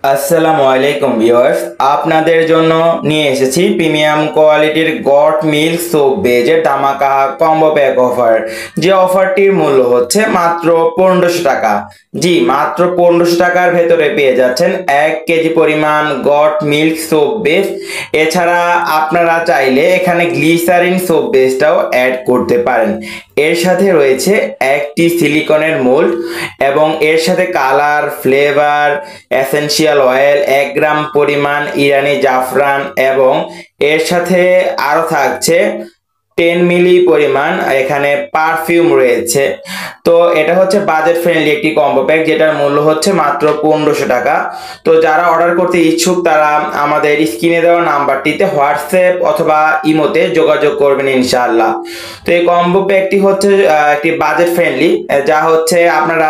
আসসালামু আলাইকুম ভিউয়ার্স, আপনাদের জন্য নিয়ে এসেছি প্রিমিয়াম কোয়ালিটির গট মিল্ক সোপ বেজের ধামাকা কম্বো প্যাক অফার। যে অফারটির মূল্য হচ্ছে মাত্র 1500 টাকা। জি, মাত্র 1500 টাকার ভেতরে পেয়ে যাচ্ছেন 1 কেজি পরিমাণ গট মিল্ক সোপ বেজ। এছাড়া আপনারা চাইলে এখানে গ্লিসারিন সোপ বেজটাও অ্যাড করতে পারেন। এর সাথে রয়েছে একটি সিলিকনের মোল্ড এবং এর সাথে কালার, ফ্লেভার, এসেনশিয়াল অয়েল, 1 গ্রাম পরিমাণ ইরানি জাফরান এবং এর সাথে আরো থাকছে 10 মিলি পরিমাণ এখানে পারফিউম রয়েছে। তো এটা হচ্ছে বাজেট ফ্রেন্ডলি একটি কম্বো প্যাক, যেটার মূল্য হচ্ছে মাত্র 1500 টাকা। তো যারা অর্ডার করতে ইচ্ছুক তারা আমাদের স্ক্রিনে দেওয়া নাম্বারটিতে হোয়াটসঅ্যাপ অথবা ইমোতে যোগাযোগ করবেন ইনশাআল্লাহ। তো এই কম্বো প্যাকটি হচ্ছে একটি বাজেট ফ্রেন্ডলি, যা হচ্ছে আপনারা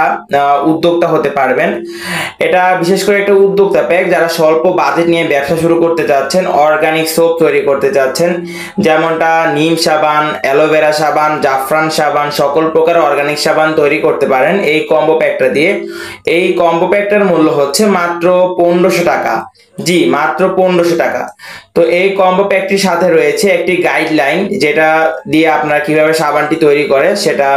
উদ্যোক্তা হতে পারবেন। এটা বিশেষ করে একটা উদ্যোক্তা প্যাক যারা স্বল্প বাজেট নিয়ে ব্যবসা শুরু করতে চাচ্ছেন, অর্গানিক সোপ তৈরি করতে চাচ্ছেন, যেমনটা নিম সাবান, অ্যালোভেরা সাবান, জাফরান সাবান, সকল প্রকার অর্গানিক সাবান তৈরি করতে পারেন এই কম্বো প্যাকটা দিয়ে। এই কম্বো প্যাকটার মূল্য হচ্ছে মাত্র 1500 টাকা। জি, মাত্র 1500 টাকা। তো এই কম্বো প্যাকটির সাথে রয়েছে একটি গাইডলাইন, যেটা দিয়ে আপনারা কিভাবে সাবানটি তৈরি করে সেটা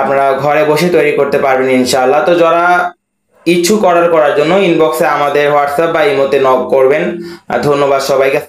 আপনারা ঘরে বসে তৈরি করতে পারবেন ইনশাআল্লাহ। তো যারা ইচ্ছুক অর্ডার করার জন্য ইনবক্সে আমাদের হোয়াটসঅ্যাপ বা ইমোতে নক করবেন। ধন্যবাদ সবাইকে।